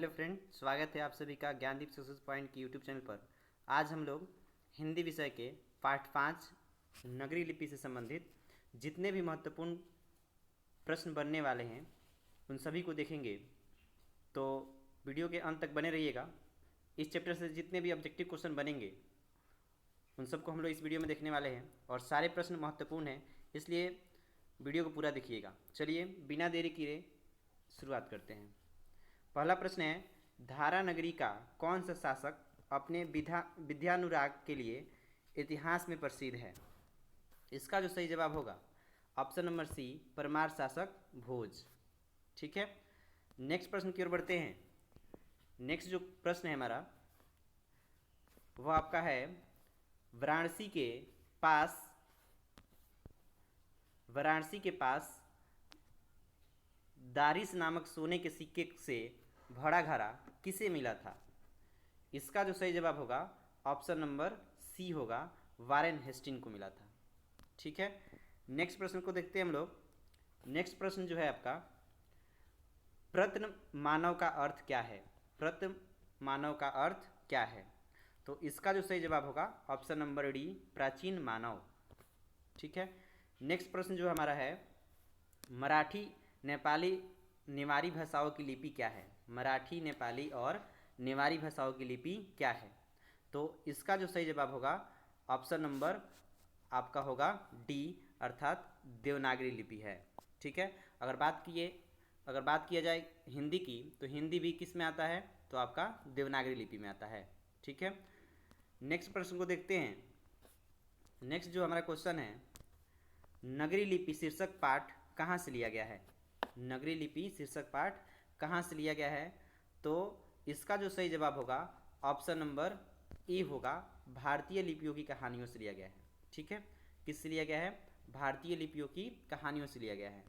Hello friend, स्वागत है आप सभी का ज्ञानदीप सक्सेस पॉइंट की यूट्यूब चैनल पर। आज हम लोग हिंदी विषय के पार्ट 5 नगरी लिपि से संबंधित जितने भी महत्वपूर्ण प्रश्न बनने वाले हैं उन सभी को देखेंगे। तो वीडियो के अंत तक बने रहिएगा। इस चैप्टर से जितने भी ऑब्जेक्टिव क्वेश्चन बनेंगे उन सबको हम लोग इस वीडियो में देखने वाले हैं और सारे प्रश्न महत्वपूर्ण हैं, इसलिए वीडियो को पूरा देखिएगा। चलिए बिना देरी किए शुरुआत करते हैं। पहला प्रश्न है, धारा नगरी का कौन सा शासक अपने विद्यानुराग के लिए इतिहास में प्रसिद्ध है? इसका जो सही जवाब होगा ऑप्शन नंबर सी, परमार शासक भोज। ठीक है, नेक्स्ट प्रश्न की ओर बढ़ते हैं। नेक्स्ट जो प्रश्न है हमारा वह आपका है, वाराणसी के पास दारिस नामक सोने के सिक्के से भरा घड़ा किसे मिला था? इसका जो सही जवाब होगा ऑप्शन नंबर सी होगा, वारेन हेस्टिंग को मिला था। ठीक है, नेक्स्ट प्रश्न को देखते हैं हम लोग। नेक्स्ट प्रश्न जो है आपका, प्रत्न मानव का अर्थ क्या है? प्रत्न मानव का अर्थ क्या है? तो इसका जो सही जवाब होगा ऑप्शन नंबर डी, प्राचीन मानव। ठीक है, नेक्स्ट प्रश्न जो हमारा है, मराठी नेपाली नेवारी भाषाओं की लिपि क्या है? मराठी नेपाली और नेवारी भाषाओं की लिपि क्या है? तो इसका जो सही जवाब होगा ऑप्शन नंबर आपका होगा डी, अर्थात देवनागरी लिपि है। ठीक है, अगर बात किया जाए हिंदी की, तो हिंदी भी किस में आता है? तो आपका देवनागरी लिपि में आता है। ठीक है, नेक्स्ट प्रश्न को देखते हैं। नेक्स्ट जो हमारा क्वेश्चन है, नगरी लिपि शीर्षक पाठ कहाँ से लिया गया है? नगरी लिपि शीर्षक पाठ कहाँ से लिया गया है? तो इसका जो सही जवाब होगा ऑप्शन नंबर ए होगा, भारतीय लिपियों की कहानियों से लिया गया है। ठीक है, किससे लिया गया है? भारतीय लिपियों की कहानियों से लिया गया है।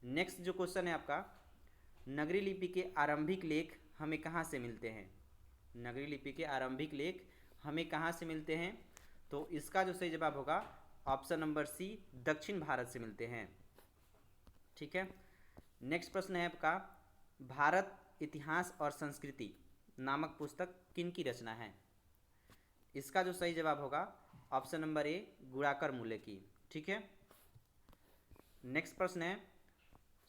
नेक्स्ट जो क्वेश्चन है आपका, नगरी लिपि के आरंभिक लेख हमें कहाँ से मिलते हैं? नगरी लिपि के आरंभिक लेख हमें कहाँ से मिलते हैं? तो इसका जो सही जवाब होगा ऑप्शन नंबर सी, दक्षिण भारत से मिलते हैं। ठीक है, नेक्स्ट प्रश्न है आपका, भारत इतिहास और संस्कृति नामक पुस्तक किन की रचना है? इसका जो सही जवाब होगा ऑप्शन नंबर ए, गुणाकर मूल्य की। ठीक है, नेक्स्ट प्रश्न है,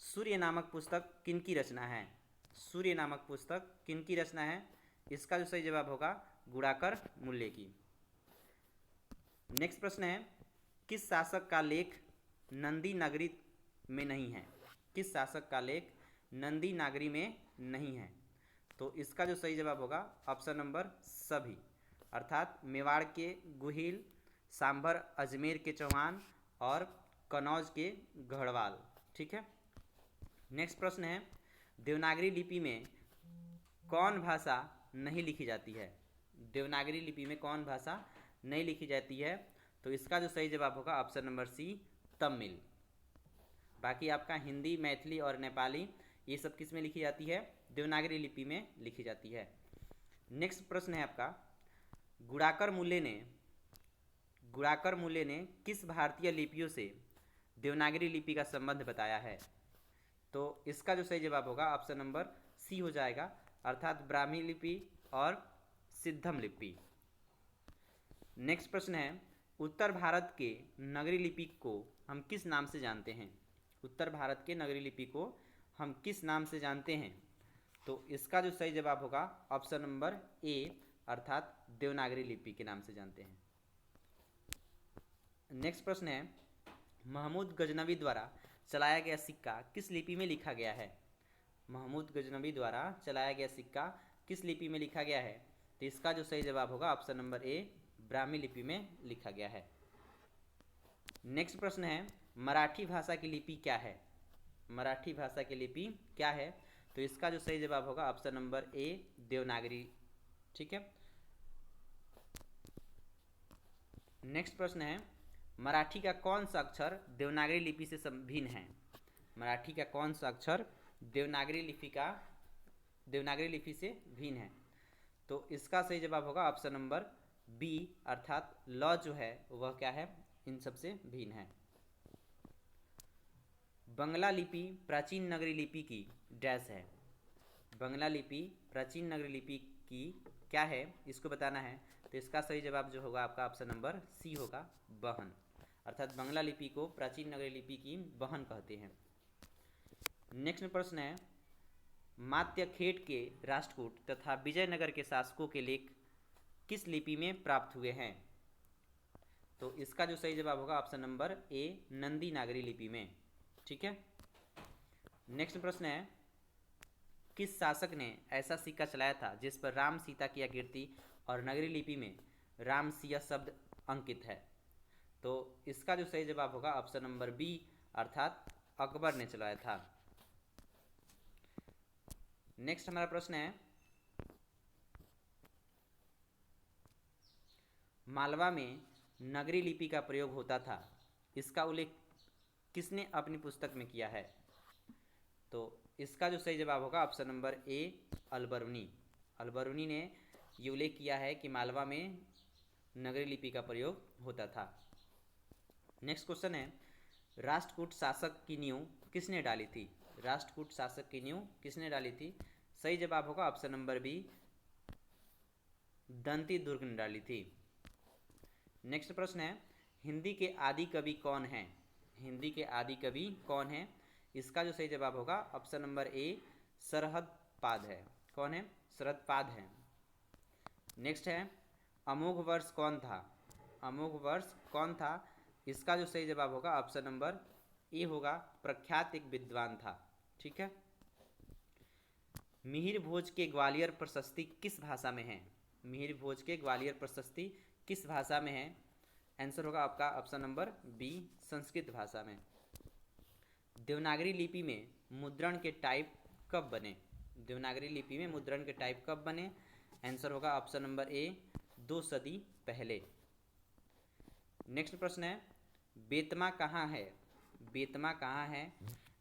सूर्य नामक पुस्तक किन की रचना है? सूर्य नामक पुस्तक किन की रचना है? इसका जो सही जवाब होगा गुणाकर मूल्य की। नेक्स्ट प्रश्न है, किस शासक का लेख नंदी नागरी में नहीं है? किस शासक का लेख नंदी नागरी में नहीं है? तो इसका जो सही जवाब होगा ऑप्शन नंबर सभी, अर्थात मेवाड़ के गुहिल, सांभर अजमेर के चौहान और कनौज के गढ़वाल। ठीक है, नेक्स्ट प्रश्न है, देवनागरी लिपि में कौन भाषा नहीं लिखी जाती है? देवनागरी लिपि में कौन भाषा नहीं लिखी जाती है? तो इसका जो सही जवाब होगा ऑप्शन नंबर सी, तमिल। बाकी आपका हिंदी, मैथिली और नेपाली ये सब किस में लिखी जाती है? देवनागरी लिपि में लिखी जाती है। नेक्स्ट प्रश्न है आपका, गुणाकर मूल्य ने किस भारतीय लिपियों से देवनागरी लिपि का संबंध बताया है? तो इसका जो सही जवाब होगा ऑप्शन नंबर सी हो जाएगा, अर्थात ब्राह्मी लिपि और सिद्धम लिपि। नेक्स्ट प्रश्न है, उत्तर भारत के नगरी लिपि को हम किस नाम से जानते हैं? उत्तर भारत के नगरी लिपि को हम किस नाम से जानते हैं? तो इसका जो सही जवाब होगा ऑप्शन नंबर ए, अर्थात देवनागरी लिपि के नाम से जानते हैं। नेक्स्ट प्रश्न है, महमूद गजनवी द्वारा चलाया गया सिक्का किस लिपि में लिखा गया है? महमूद गजनवी द्वारा चलाया गया सिक्का किस लिपि में लिखा गया है? तो इसका जो सही जवाब होगा ऑप्शन नंबर ए, ब्राह्मी लिपि में लिखा गया है। नेक्स्ट प्रश्न है, मराठी भाषा की लिपि क्या है? मराठी भाषा की लिपि क्या है? तो इसका जो सही जवाब होगा ऑप्शन नंबर ए, देवनागरी। ठीक है, नेक्स्ट प्रश्न है, मराठी का कौन सा अक्षर देवनागरी लिपि से भिन्न है? मराठी का कौन सा अक्षर देवनागरी लिपि से भिन्न है? तो इसका सही जवाब होगा ऑप्शन नंबर बी, अर्थात ल जो है वह क्या है, इन सबसे भिन्न है। बंगला लिपि प्राचीन नगरी लिपि की डैश है। बंगला लिपि प्राचीन नगरी लिपि की क्या है, इसको बताना है। तो इसका सही जवाब जो होगा आपका ऑप्शन नंबर सी होगा, बहन। अर्थात बंगला लिपि को प्राचीन नगरी लिपि की बहन कहते हैं। नेक्स्ट प्रश्न है, मात्यखेट के राष्ट्रकूट तथा विजयनगर के शासकों के लेख किस लिपि में प्राप्त हुए हैं? तो इसका जो सही जवाब होगा ऑप्शन नंबर ए, नंदी नागरी लिपि में। ठीक है। नेक्स्ट प्रश्न है, किस शासक ने ऐसा सिक्का चलाया था जिस पर राम सीता की आकृति और नगरी लिपि में राम सिया शब्द अंकित है? तो इसका जो सही जवाब होगा ऑप्शन नंबर बी, अर्थात अकबर ने चलाया था। नेक्स्ट हमारा प्रश्न है, मालवा में नगरी लिपि का प्रयोग होता था, इसका उल्लेख किसने अपनी पुस्तक में किया है? तो इसका जो सही जवाब होगा option number A, Al-Biruni. Al-Biruni ने ये उल्लेख किया है कि मालवा में नगरी लिपि का प्रयोग होता था। नेक्स्ट क्वेश्चन है, राष्ट्रकूट शासक की नींव किसने डाली थी? राष्ट्रकूट शासक की नींव किसने डाली थी? सही जवाब होगा ऑप्शन नंबर बी, दंती दुर्ग ने डाली थी। नेक्स्ट प्रश्न है, हिंदी के आदि कवि कौन हैं? हिंदी के आदि कवि कौन हैं? इसका जो सही जवाब होगा ऑप्शन नंबर ए, सरहद पाद है। कौन है? सरहद पाद है। नेक्स्ट है, अमोघ वर्ष कौन था? अमोघ वर्ष कौन था? इसका जो सही जवाब होगा ऑप्शन नंबर ए होगा, प्रख्यात एक विद्वान था। ठीक है। मिहिर भोज के ग्वालियर प्रशस्ति किस भाषा में है? मिहिर भोज के ग्वालियर प्रशस्ति किस भाषा में है? आंसर होगा आपका ऑप्शन नंबर बी, संस्कृत भाषा में। देवनागरी लिपि में मुद्रण के टाइप कब बने? देवनागरी लिपि में मुद्रण के टाइप कब बने? आंसर होगा ऑप्शन नंबर ए, 2 सदी पहले। नेक्स्ट प्रश्न है, बेतमा कहाँ है? बेतमा कहाँ है?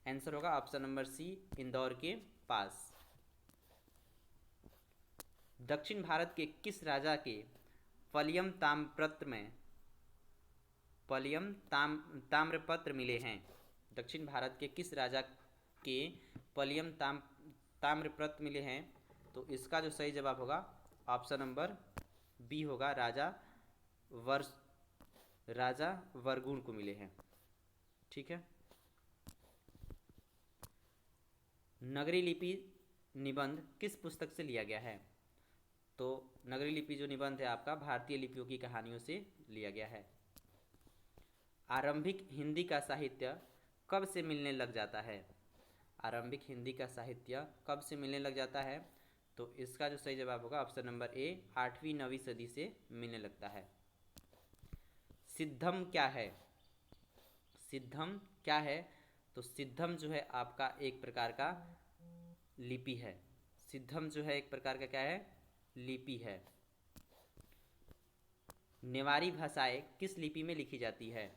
आंसर होगा ऑप्शन नंबर सी, इंदौर के पास। दक्षिण भारत के किस राजा के पलियम ताम्रपत्र मिले हैं? दक्षिण भारत के किस राजा के पलियम ताम्रपत्र मिले हैं? तो इसका जो सही जवाब होगा ऑप्शन नंबर बी होगा, राजा वरगुण को मिले हैं। ठीक है। नगरी लिपि निबंध किस पुस्तक से लिया गया है? तो नगरी लिपि जो निबंध है आपका भारतीय लिपियों की कहानियों से लिया गया है। आरंभिक हिंदी का साहित्य कब से मिलने लग जाता है? आरंभिक हिंदी का साहित्य कब से मिलने लग जाता है? तो इसका जो सही जवाब होगा ऑप्शन नंबर ए, 8वीं-9वीं सदी से मिलने लगता है। सिद्धम क्या है? सिद्धम क्या है? तो सिद्धम जो है आपका एक प्रकार का लिपि है। सिद्धम जो है एक प्रकार का क्या है? लिपि है। नेवारी भाषाएं किस लिपि में लिखी जाती है?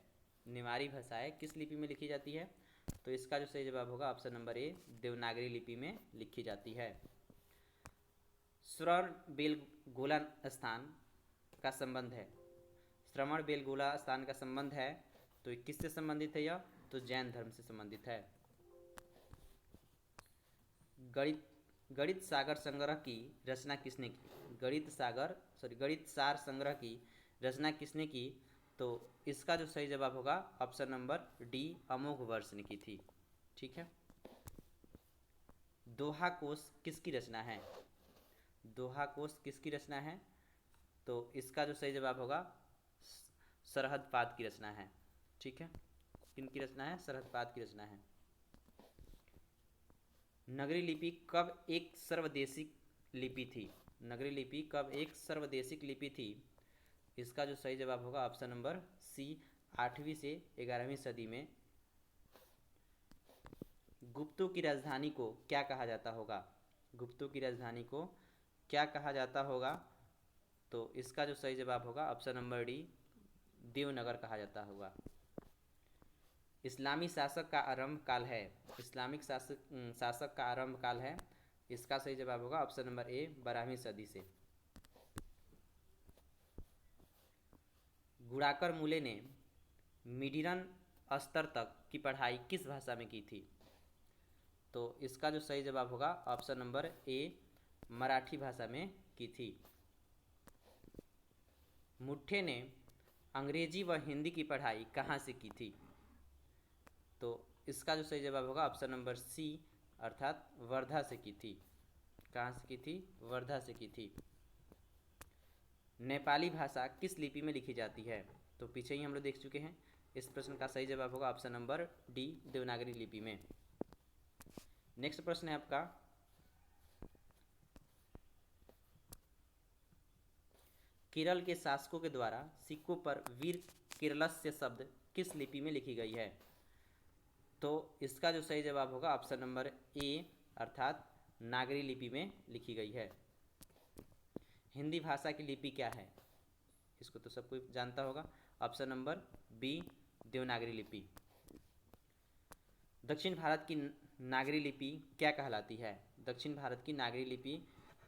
नेवारी भाषाएं किस लिपि में लिखी जाती है? तो इसका जो सही जवाब होगा ऑप्शन नंबर ए, देवनागरी लिपि में लिखी जाती है। श्रवण बेलगोला स्थान का संबंध है। श्रवण बेलगोला स्थान का संबंध है तो किससे संबंधित है? यह तो जैन धर्म से संबंधित है। गणित सागर संग्रह की रचना किसने की? गणित सार संग्रह की रचना किसने की? तो इसका जो सही जवाब होगा ऑप्शन नंबर डी, अमोघ वर्ष ने की थी। ठीक है। दोहा कोश किसकी रचना है? दोहा कोश किसकी रचना है? तो इसका जो सही जवाब होगा सरहद पाद की रचना है। ठीक है। किनकी रचना है? सरहद पाद की रचना है। नगरी लिपि कब एक सर्वदेशिक लिपि थी? नगरी लिपि कब एक सर्वदेशिक लिपि थी? इसका जो सही जवाब होगा ऑप्शन नंबर सी, 8वीं से 11वीं सदी में। गुप्तों की राजधानी को क्या कहा जाता होगा? गुप्तों की राजधानी को क्या कहा जाता होगा? तो इसका जो सही जवाब होगा ऑप्शन नंबर डी, देवनगर कहा जाता होगा। इस्लामी शासक का आरंभ काल है। इस्लामिक शासक का आरंभ काल है। इसका सही जवाब होगा ऑप्शन नंबर ए, 12वीं सदी से। गुणाकर मूले ने मिडिरन स्तर तक की पढ़ाई किस भाषा में की थी? तो इसका जो सही जवाब होगा ऑप्शन नंबर ए मराठी भाषा में की थी। मुठ्ठे ने अंग्रेजी व हिंदी की पढ़ाई कहाँ से की थी? तो इसका जो सही जवाब होगा ऑप्शन नंबर सी अर्थात वर्धा से की थी। कहाँ से की थी? वर्धा से की थी। नेपाली भाषा किस लिपि में लिखी जाती है? तो पीछे ही हम लोग देख चुके हैं। इस प्रश्न का सही जवाब होगा ऑप्शन नंबर डी देवनागरी लिपि में। नेक्स्ट प्रश्न है आपका, केरल के शासकों के द्वारा सिक्कों पर वीर केरलस्य शब्द किस लिपि में लिखी गई है? तो इसका जो सही जवाब होगा ऑप्शन नंबर ए अर्थात नागरी लिपि में लिखी गई है। हिंदी भाषा की लिपि क्या है? इसको तो सब कोई जानता होगा। ऑप्शन नंबर बी देवनागरी लिपि। दक्षिण भारत की नागरी लिपि क्या कहलाती है? दक्षिण भारत की नागरी लिपि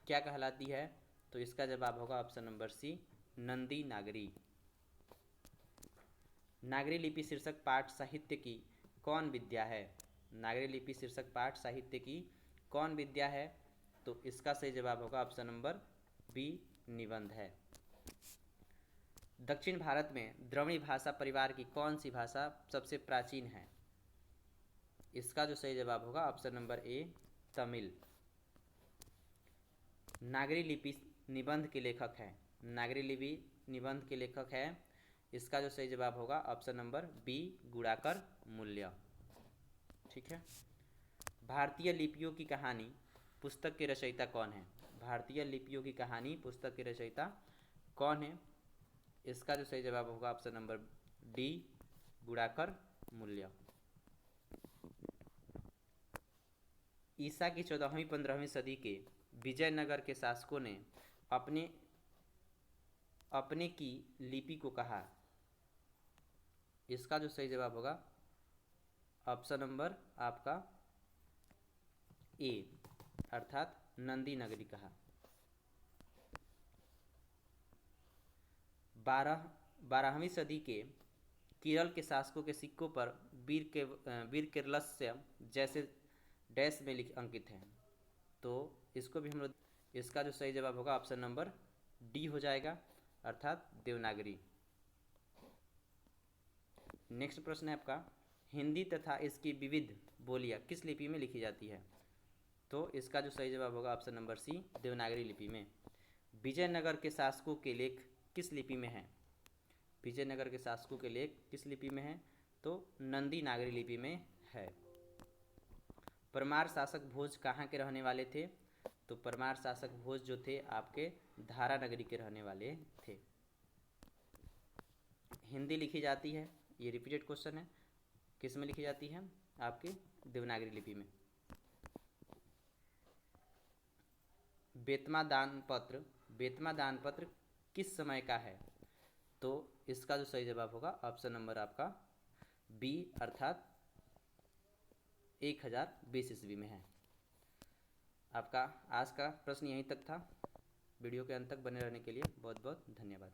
क्या कहलाती है? तो इसका जवाब होगा ऑप्शन नंबर सी नंदी नागरी। नागरी लिपि शीर्षक पाठ साहित्य की कौन विद्या है? नागरी लिपि शीर्षक पाठ साहित्य की कौन विद्या है? तो इसका सही जवाब होगा ऑप्शन नंबर बी निबंध है। दक्षिण भारत में द्रविड़ भाषा परिवार की कौन सी भाषा सबसे प्राचीन है? इसका जो सही जवाब होगा ऑप्शन नंबर ए तमिल। नागरी लिपि निबंध के लेखक हैं। नागरी लिपि निबंध के लेखक हैं। इसका जो सही जवाब होगा ऑप्शन नंबर बी गुणाकर मूल्य। ठीक है। भारतीय लिपियों की कहानी पुस्तक के रचयिता कौन है? भारतीय लिपियों की कहानी पुस्तक के रचयिता कौन है? इसका जो सही जवाब होगा ऑप्शन नंबर डी गुणाकर मूल्य। ईसा की 14वीं-15वीं सदी के विजयनगर के शासकों ने अपने की लिपि को कहा। इसका जो सही जवाब होगा ऑप्शन नंबर आपका ए अर्थात नंदी नगरी कहा। 12वीं सदी के केरल के शासकों के सिक्कों पर वीर केरलस्य जैसे डैश में अंकित हैं। तो इसको भी हम लोग, इसका जो सही जवाब होगा ऑप्शन नंबर डी हो जाएगा अर्थात देवनागरी। नेक्स्ट प्रश्न है आपका, हिंदी तथा इसकी विविध बोलियां किस लिपि में लिखी जाती है? तो इसका जो सही जवाब होगा ऑप्शन नंबर सी देवनागरी लिपि में। विजयनगर के शासकों के लेख किस लिपि में हैं? विजयनगर के शासकों के लेख किस लिपि में हैं? तो नंदी नागरी लिपि में है। परमार शासक भोज कहाँ के रहने वाले थे? तो परमार शासक भोज जो थे आपके धारा नगरी के रहने वाले थे। हिंदी लिखी जाती है, ये रिपीटेड क्वेश्चन है, किस में लिखी जाती है? आपकी देवनागरी लिपि में। बेतमा दान पत्र किस समय का है? तो इसका जो सही जवाब होगा ऑप्शन नंबर आपका बी अर्थात 1020 ईस्वी में है। आपका आज का प्रश्न यहीं तक था। वीडियो के अंत तक बने रहने के लिए बहुत बहुत धन्यवाद।